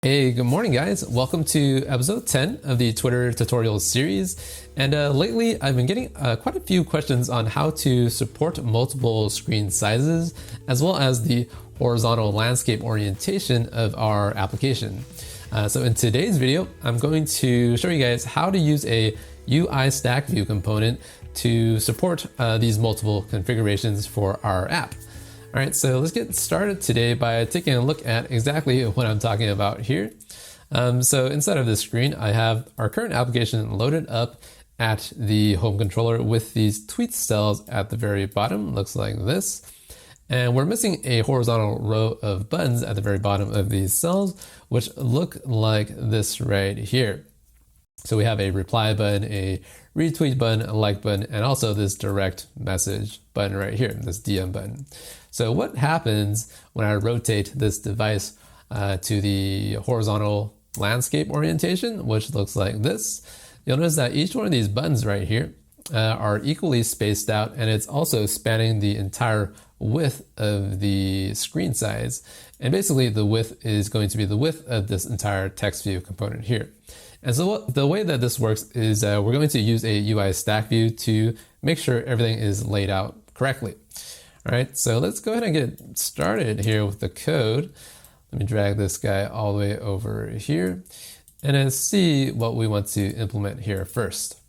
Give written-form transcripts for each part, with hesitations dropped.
Hey, good morning, guys. Welcome to episode 10 of the Twitter tutorial series. And lately, I've been getting quite a few questions on how to support multiple screen sizes, as well as the horizontal landscape orientation of our application. So in today's video, I'm going to show you guys how to use a UIStackView component to support these multiple configurations for our app. All right, so let's get started today by taking a look at exactly what I'm talking about here. So inside of this screen, I have our current application loaded up at the home controller with these TweetCells at the very bottom. Looks like this. And we're missing a horizontal row of buttons at the very bottom of these cells, which look like this right here. So we have a reply button, a retweet button, a like button, and also this direct message button right here, this DM button. So what happens when I rotate this device to the horizontal landscape orientation, which looks like this? You'll notice that each one of these buttons right here are equally spaced out, and it's also spanning the entire width of the screen size. And basically the width is going to be the width of this entire text view component here. And so the way that this works is we're going to use a UIStackView to make sure everything is laid out correctly. All right, so let's go ahead and get started here with the code. Let me drag this guy all the way over here and then see what we want to implement here first.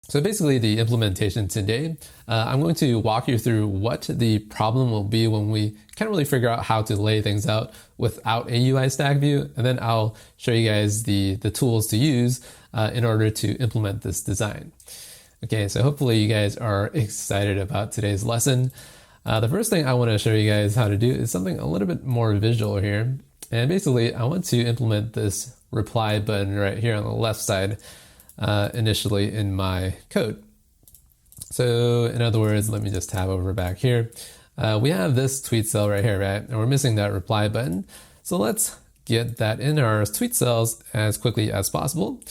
So basically the implementation today, I'm going to walk you through what the problem will be when we can't really figure out how to lay things out without a UIStackView, and then I'll show you guys the tools to use in order to implement this design. Okay, so hopefully you guys are excited about today's lesson. The first thing I want to show you guys how to do is something a little bit more visual here. And basically I want to implement this reply button right here on the left side initially in my code. So in other words, let me just tab over back here. We have this TweetCell right here, right? And we're missing that reply button. So let's get that in our TweetCells as quickly as possible.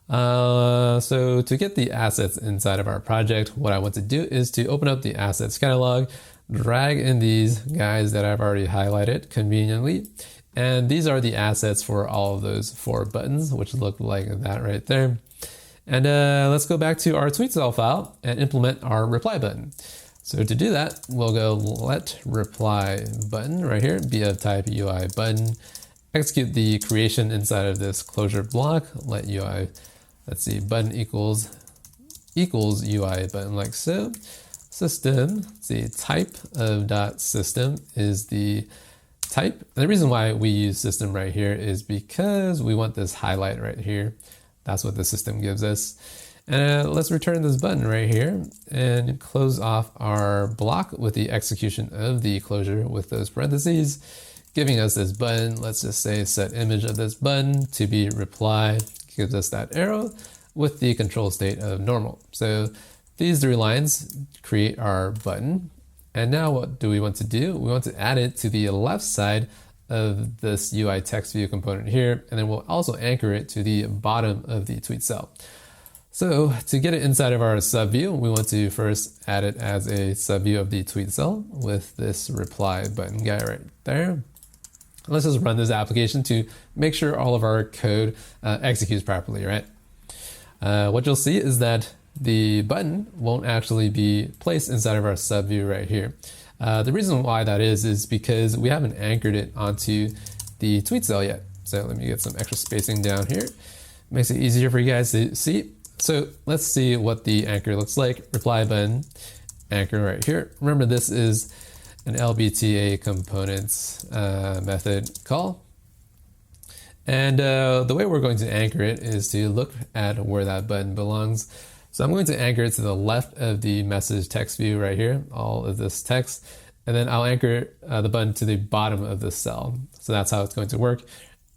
So to get the assets inside of our project, what I want to do is to open up the assets catalog, drag in these guys that I've already highlighted conveniently. And these are the assets for all of those 4 buttons, which look like that right there. And let's go back to our TweetCell file and implement our reply button. So to do that, we'll go let reply button right here, be of type UI button, execute the creation inside of this closure block, let UI, let's see, button equals UI button like so. System, the type of .system is the type. And the reason why we use system right here is because we want this highlight right here. That's what the system gives us. And let's return this button right here and close off our block with the execution of the closure with those parentheses, giving us this button. Let's just say set image of this button to be reply, gives us that arrow with the control state of normal. So these 3 lines create our button. And now what do we want to do? We want to add it to the left side of this UI text view component here. And then we'll also anchor it to the bottom of the TweetCell. So to get it inside of our subview, we want to first add it as a subview of the TweetCell with this reply button guy right there. Let's just run this application to make sure all of our code executes properly, right? What you'll see is that the button won't actually be placed inside of our subview right here. The reason why that is because we haven't anchored it onto the TweetCell yet. So let me get some extra spacing down here. Makes it easier for you guys to see. So let's see what the anchor looks like. Reply button, anchor right here. Remember, this is an LBTA components method call. And the way we're going to anchor it is to look at where that button belongs. So I'm going to anchor it to the left of the message text view right here, all of this text, and then I'll anchor the button to the bottom of the cell. So that's how it's going to work.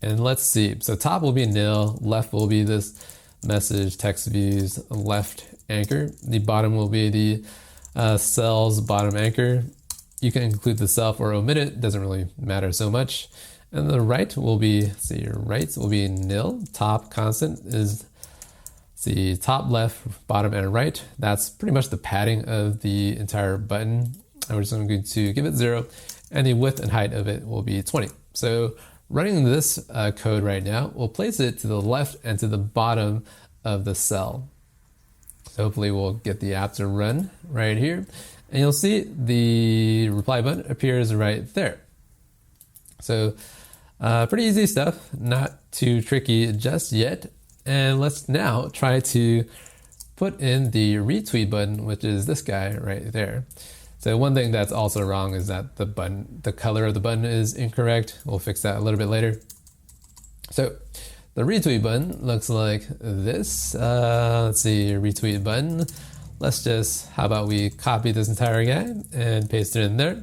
And let's see, so top will be nil, left will be this message text view's left anchor. The bottom will be the cell's bottom anchor. You can include the self or omit it, doesn't really matter so much. And the right will be, see, your right will be nil, top constant is the top, left, bottom, and right. That's pretty much the padding of the entire button. And we're just going to give it 0, and the width and height of it will be 20. So running this code right now will place it to the left and to the bottom of the cell. So hopefully we'll get the app to run right here. And you'll see the reply button appears right there. So pretty easy stuff, not too tricky just yet. And let's now try to put in the retweet button, which is this guy right there. So one thing that's also wrong is that the color of the button is incorrect. We'll fix that a little bit later. So the retweet button looks like this. Let's see, retweet button. How about we copy this entire guy and paste it in there.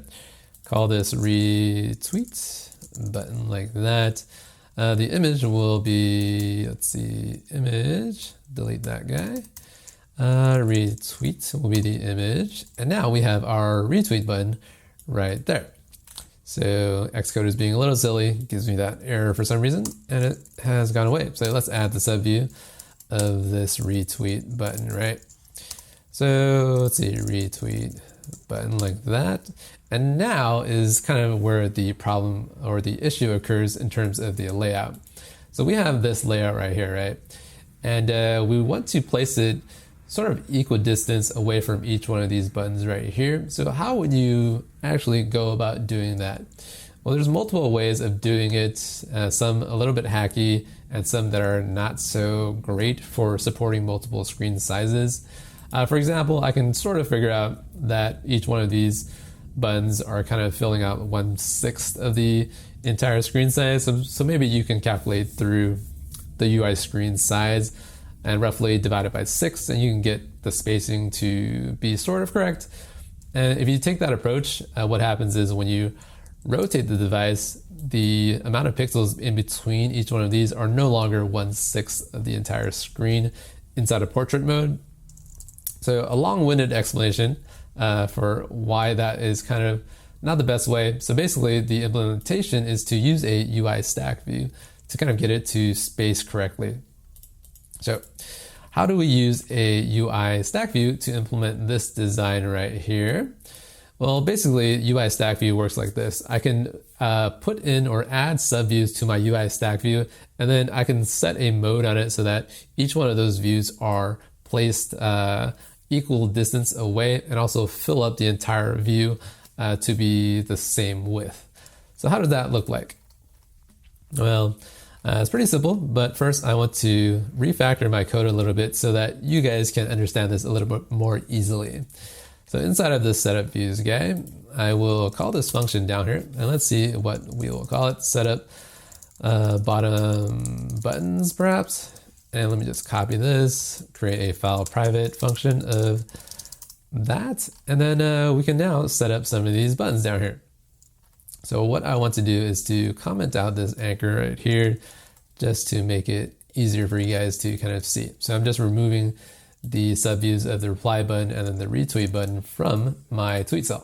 Call this retweet button like that. The image will be, let's see, image, delete that guy. Retweet will be the image. And now we have our retweet button right there. So Xcode is being a little silly, gives me that error for some reason, and it has gone away. So let's add the subview of this retweet button, right? So let's see, retweet button like that. And now is kind of where the problem or the issue occurs in terms of the layout. So we have this layout right here, right? And we want to place it sort of equidistance away from each one of these buttons right here. So how would you actually go about doing that? Well, there's multiple ways of doing it, some a little bit hacky and some that are not so great for supporting multiple screen sizes. For example, I can sort of figure out that each one of these buttons are kind of filling out 1/6 of the entire screen size. So maybe you can calculate through the UI screen size and roughly divide it by 6, and you can get the spacing to be sort of correct. And if you take that approach, what happens is when you rotate the device, the amount of pixels in between each one of these are no longer 1/6 of the entire screen inside of portrait mode. So a long-winded explanation for why that is kind of not the best way. So basically the implementation is to use a UIStackView to kind of get it to space correctly. So how do we use a UIStackView to implement this design right here? Well, basically UIStackView works like this. I can put in or add subviews to my UIStackView, and then I can set a mode on it so that each one of those views are placed equal distance away and also fill up the entire view to be the same width. So how does that look like? Well, it's pretty simple, but first I want to refactor my code a little bit so that you guys can understand this a little bit more easily. So inside of this setup views guy, I will call this function down here, and let's see what we will call it. Setup bottom buttons perhaps. And let me just copy this, create a file private function of that. And then we can now set up some of these buttons down here. So what I want to do is to comment out this anchor right here, just to make it easier for you guys to kind of see. So I'm just removing the subviews of the reply button and then the retweet button from my TweetCell,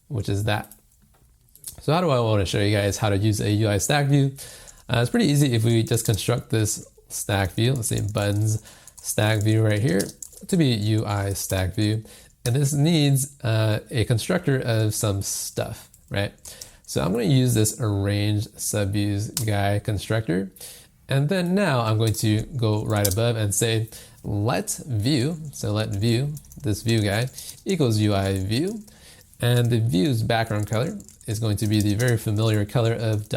which is that. So how do I want to show you guys how to use a UIStackView? It's pretty easy if we just construct this stack view. Let's say buttons stack view right here to be UIStackView. And this needs a constructor of some stuff, right? So I'm going to use this arrange subviews guy constructor. And then now I'm going to go right above and say let view, so let view, this view guy equals UI view. And the view's background color is going to be the very familiar color of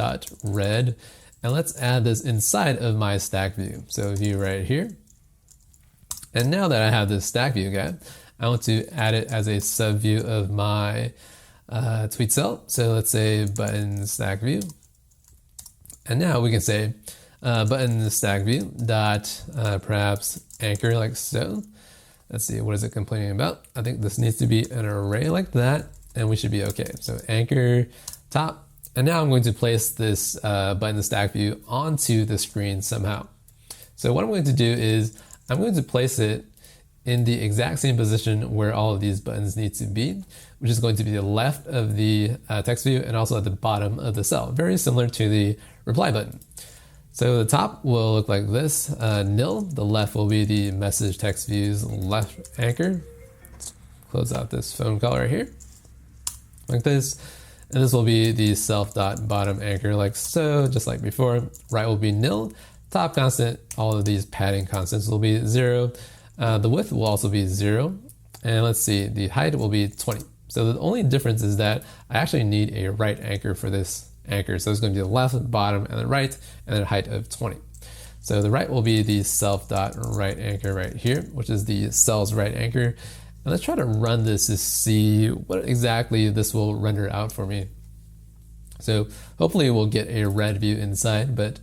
.red. And let's add this inside of my stack view. So view right here. And now that I have this stack view guy, I want to add it as a subview of my TweetCell. So let's say button stack view. And now we can say button stack view dot perhaps anchor like so. Let's see, what is it complaining about? I think this needs to be an array like that, and we should be okay. So anchor top. And now I'm going to place this button stack view onto the screen somehow. So what I'm going to do is I'm going to place it in the exact same position where all of these buttons need to be, which is going to be the left of the text view and also at the bottom of the cell, very similar to the reply button. So the top will look like this, nil. The left will be the message text view's left anchor. Let's close out this phone call right here, like this. And this will be the self.bottom anchor like so, just like before. Right will be nil. Top constant, all of these padding constants will be 0. The width will also be 0. And let's see, the height will be 20. So the only difference is that I actually need a right anchor for this anchor. So it's going to be the left, bottom, and the right, and then a height of 20. So the right will be the self.right anchor right here, which is the cell's right anchor. And let's try to run this to see what exactly this will render out for me. So hopefully we'll get a red view inside, but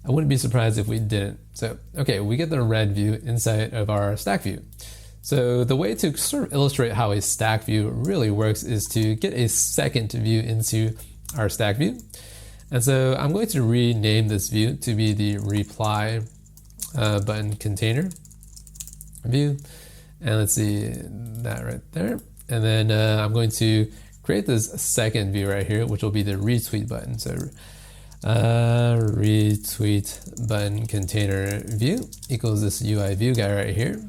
I wouldn't be surprised if we didn't. So, okay, we get the red view inside of our stack view. So the way to sort of illustrate how a stack view really works is to get a second view into our stack view. And so I'm going to rename this view to be the reply button container view. And let's see that right there. And then I'm going to create this second view right here, which will be the retweet button. So retweet button container view equals this UI view guy right here.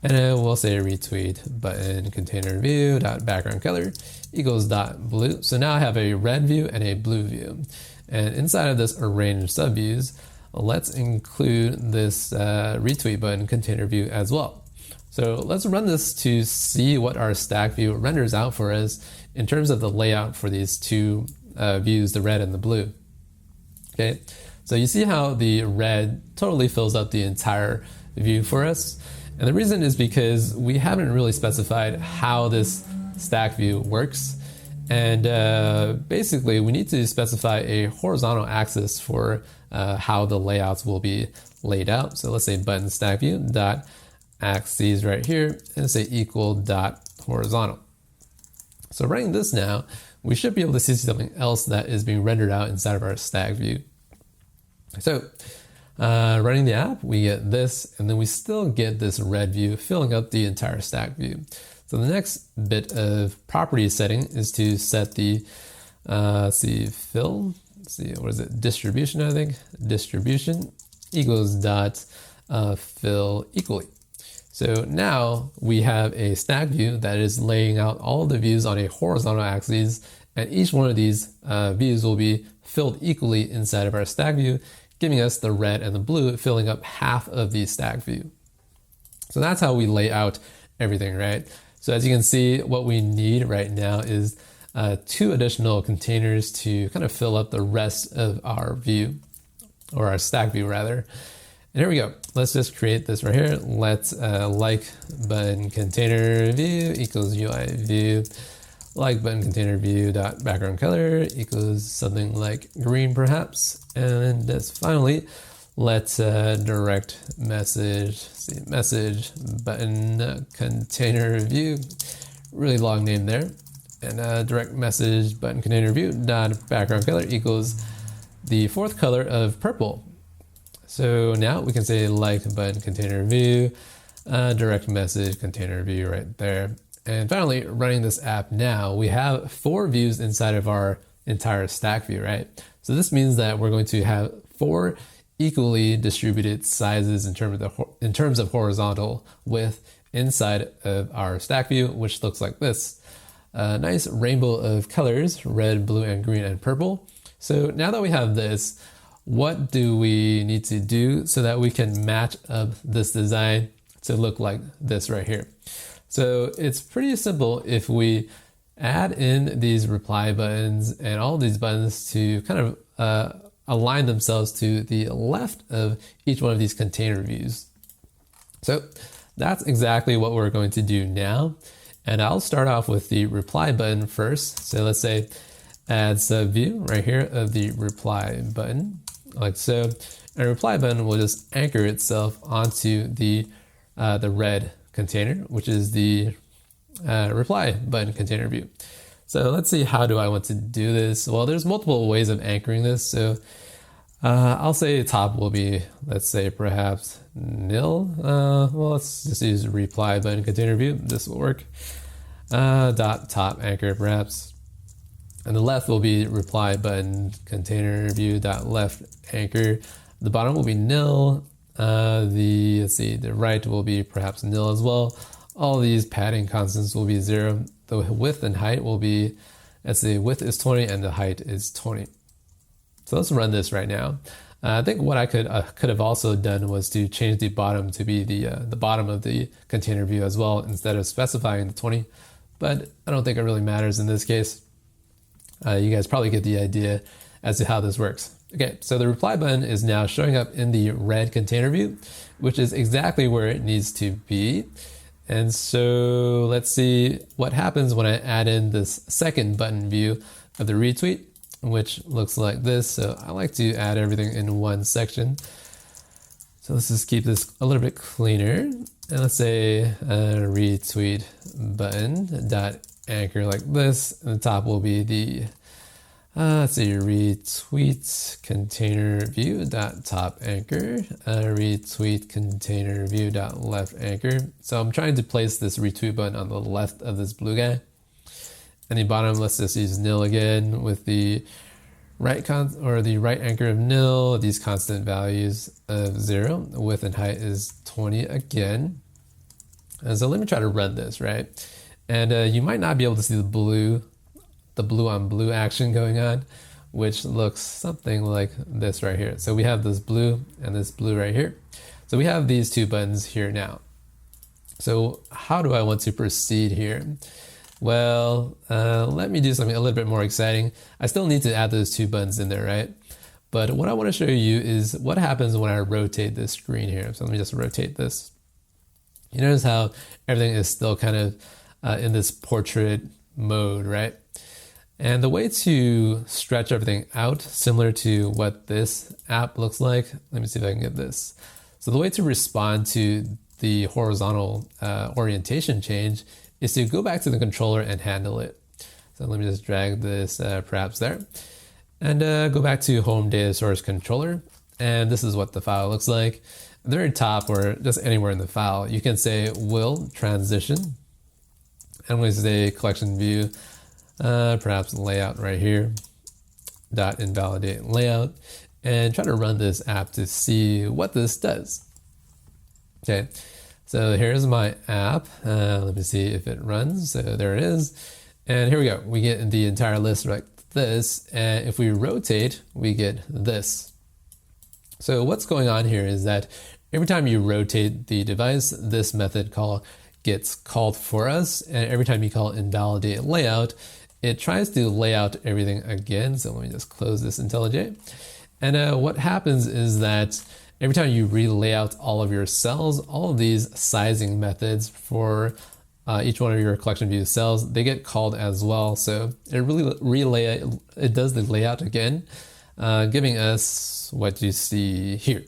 And then we'll say retweet button container view dot background color equals dot blue. So now I have a red view and a blue view. And inside of this arrange subviews, let's include this retweet button container view as well. So let's run this to see what our stack view renders out for us in terms of the layout for these two views, the red and the blue. Okay, so you see how the red totally fills up the entire view for us. And the reason is because we haven't really specified how this stack view works. And basically we need to specify a horizontal axis for how the layouts will be laid out. So let's say button stack view dot axes right here and say equal dot horizontal. So running this now, we should be able to see something else that is being rendered out inside of our stack view. So running the app, we get this, and then we still get this red view filling up the entire stack view. So the next bit of property setting is to set the fill, what is it, distribution, I think, distribution equals dot fill equally. So now we have a stack view that is laying out all of the views on a horizontal axis, and each one of these views will be filled equally inside of our stack view, giving us the red and the blue filling up half of the stack view. So that's how we lay out everything, right? So as you can see, what we need right now is 2 additional containers to kind of fill up the rest of our view, or our stack view rather. And here we go. Let's just create this right here. Let's like button container view equals UI view, like button container view dot background color equals something like green perhaps. And just finally, let's direct message button container view, really long name there, and direct message button container view dot background color equals the 4th color of purple. So now we can say like button container view, direct message container view right there. And finally, running this app now, we have 4 views inside of our entire stack view, right? So this means that we're going to have 4 equally distributed sizes in terms of horizontal width inside of our stack view, which looks like this. A nice rainbow of colors, red, blue, and green, and purple. So now that we have this, what do we need to do so that we can match up this design to look like this right here? So it's pretty simple if we add in these reply buttons and all these buttons to kind of align themselves to the left of each one of these container views. So that's exactly what we're going to do now. And I'll start off with the reply button first. So let's say add subview right here of the reply button, like so. And a reply button will just anchor itself onto the red container, which is the reply button container view. So let's see, how do I want to do this? Well, there's multiple ways of anchoring this. So I'll say top will be, let's say perhaps nil. Well, let's just use reply button container view. This will work. Dot top anchor perhaps. And the left will be reply button container view dot left anchor. The bottom will be nil. The right will be perhaps nil as well. All these padding constants will be 0. The width and height will be Let's see, width is 20 and the height is 20. So let's run this right now. I think what I could have also done was to change the bottom to be the bottom of the container view as well, instead of specifying the 20. But I don't think it really matters in this case. You guys probably get the idea as to how this works. Okay, so the reply button is now showing up in the red container view, which is exactly where it needs to be. And so let's see what happens when I add in this second button view of the retweet, which looks like this. So I like to add everything in one section. So let's just keep this a little bit cleaner. And let's say retweet button dot anchor like this. And the top will be the let's see, retweet container view dot top anchor, retweet container view dot left anchor. So I'm trying to place this retweet button on the left of this blue guy. And the bottom, let's just use nil again with the right anchor of nil, these constant values of 0. Width and height is 20 again. And so let me try to run this, right? And you might not be able to see the blue on blue action going on, which looks something like this right here. So we have this blue and this blue right here. So we have these two buttons here now. So how do I want to proceed here? Well, let me do something a little bit more exciting. I still need to add those two buttons in there, right? But what I want to show you is what happens when I rotate this screen here. So let me just rotate this. You notice how everything is still kind of in this portrait mode, right? And the way to stretch everything out, similar to what this app looks like, let me see if I can get this. So the way to respond to the horizontal orientation change is to go back to the controller and handle it. So let me just drag this perhaps there. And go back to home data source controller. And this is what the file looks like. At the very top, or just anywhere in the file, you can say will transition. I'm going to say collection view. Perhaps layout right here, dot invalidate layout, and try to run this app to see what this does. Okay, so here's my app. Let me see if it runs. So there it is. And here we go. We get the entire list like this. And if we rotate, we get this. So what's going on here is that every time you rotate the device, this method call gets called for us. And every time you call invalidate layout, it tries to lay out everything again. So let me just close this IntelliJ. And what happens is that every time you relay out all of your cells, all of these sizing methods for each one of your collection view cells, they get called as well. So it really it does the layout again, giving us what you see here.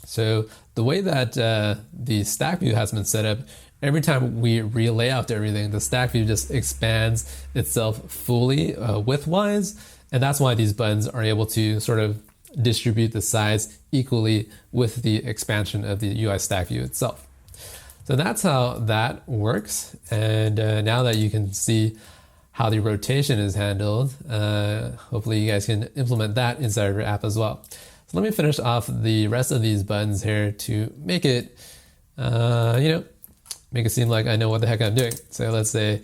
So the way that the stack view has been set up, every time we relay out everything, the stack view just expands itself fully widthwise. And that's why these buttons are able to sort of distribute the size equally with the expansion of the UIStackView itself. So that's how that works. And now that you can see how the rotation is handled, hopefully you guys can implement that inside of your app as well. So let me finish off the rest of these buttons here to make it, make it seem like I know what the heck I'm doing. So let's say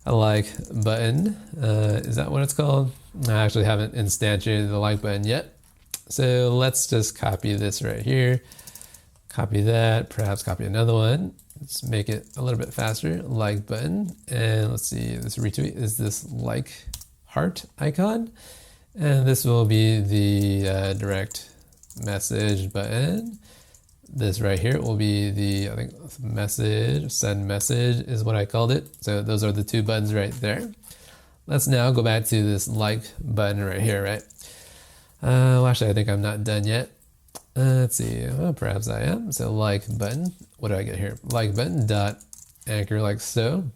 a like button. Is that what it's called? I actually haven't instantiated the like button yet. So let's just copy this right here. Copy that, perhaps copy another one. Let's make it a little bit faster. Like button. And let's see, this retweet is this like heart icon. And this will be the direct message button. This right here will be the, I think, message, send message is what I called it. So those are the two buttons right there. Let's now go back to this like button right here, right? Well, actually, I think I'm not done yet. Let's see, well, perhaps I am. So like button, what do I get here? Like button dot anchor like so.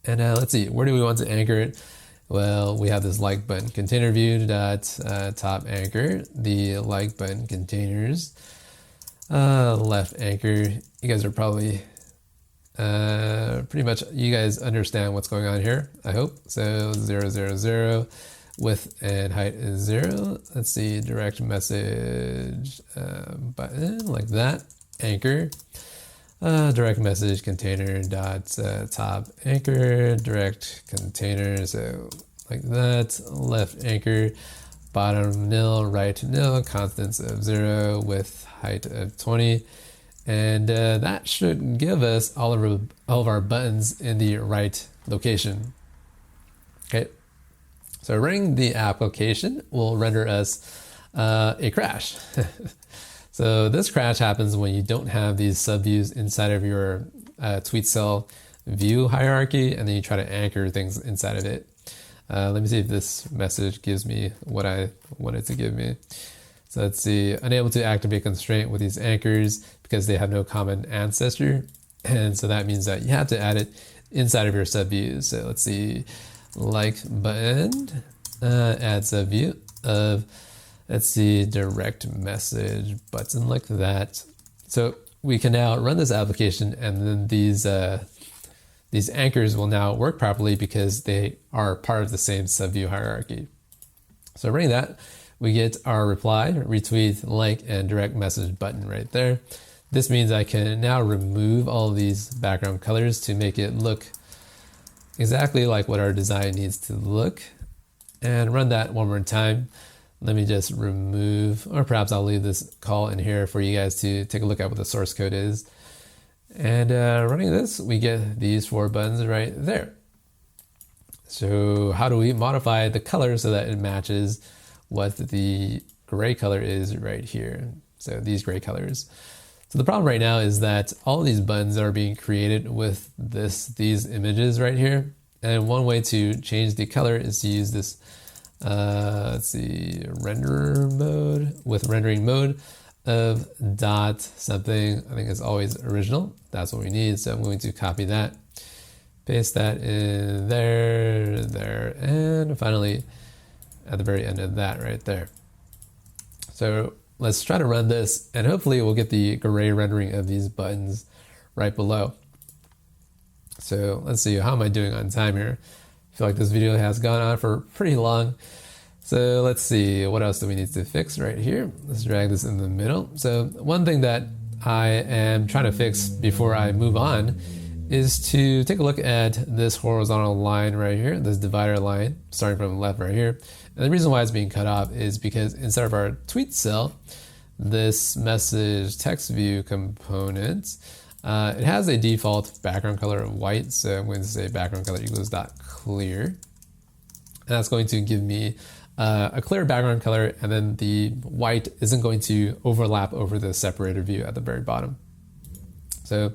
And let's see, where do we want to anchor it? Well, we have this like button, container view dot top anchor, the like button containers, left anchor. You guys are probably pretty much, you guys understand what's going on here, I hope. So 0, 0, 0. Width and height is 0. Let's see, direct message button like that. Anchor. direct message container dot top anchor direct container, so like that, left anchor, bottom nil, right nil, constants of 0 with height of 20, and that should give us all of our buttons in the right location. Okay, so running the application will render us a crash. So this crash happens when you don't have these subviews inside of your TweetCell view hierarchy, and then you try to anchor things inside of it. Let me see if this message gives me what I want it to give me. So let's see, unable to activate constraint with these anchors because they have no common ancestor. And so that means that you have to add it inside of your subviews. So let's see, like button, add subview of, let's see, direct message button, like that. So we can now run this application, and then these anchors will now work properly because they are part of the same subview hierarchy. So running that, we get our reply, retweet, like, and direct message button right there. This means I can now remove all of these background colors to make it look exactly like what our design needs to look, and run that one more time. Let me just remove, or perhaps I'll leave this call in here for you guys to take a look at what the source code is. And running this, we get these 4 buttons right there. So how do we modify the color so that it matches what the gray color is right here? So these gray colors. So the problem right now is that all of these buttons are being created with these images right here. And one way to change the color is to use this let's see, renderer mode, with rendering mode of dot something. I think it's always original. That's what we need. So I'm going to copy that, paste that in there, and finally at the very end of that right there. So let's try to run this, and hopefully we'll get the gray rendering of these buttons right below. So let's see, how am I doing on time here? I feel like this video has gone on for pretty long. So let's see, what else do we need to fix right here? Let's drag this in the middle. So one thing that I am trying to fix before I move on is to take a look at this horizontal line right here, this divider line, starting from the left right here. And the reason why it's being cut off is because inside of our TweetCell, this message text view component, it has a default background color of white. So I'm going to say background color equals .clear. And that's going to give me a clear background color, and then the white isn't going to overlap over the separator view at the very bottom. So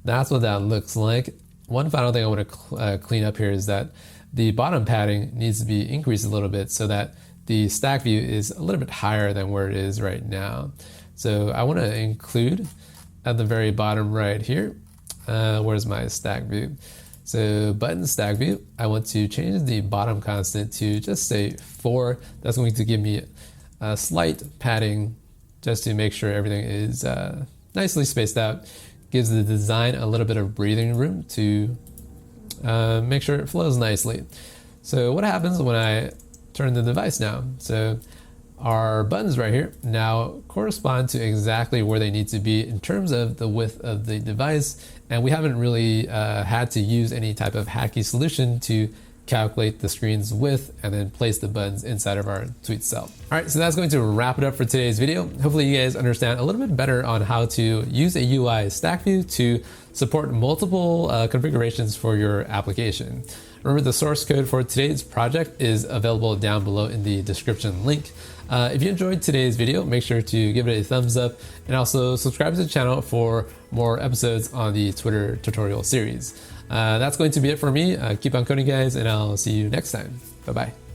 that's what that looks like. One final thing I want to clean up here is that the bottom padding needs to be increased a little bit so that the stack view is a little bit higher than where it is right now. So I want to include at the very bottom right here, where's my stack view? So button stack view, I want to change the bottom constant to just say 4. That's going to give me a slight padding just to make sure everything is nicely spaced out. Gives the design a little bit of breathing room to make sure it flows nicely. So what happens when I turn the device now? So our buttons right here now correspond to exactly where they need to be in terms of the width of the device, and we haven't really had to use any type of hacky solution to calculate the screen's width and then place the buttons inside of our TweetCell. All right, so that's going to wrap it up for today's video. Hopefully you guys understand a little bit better on how to use a UIStackView to support multiple configurations for your application. Remember, the source code for today's project is available down below in the description link. If you enjoyed today's video, make sure to give it a thumbs up and also subscribe to the channel for more episodes on the Twitter tutorial series. That's going to be it for me. Keep on coding, guys, and I'll see you next time. Bye-bye.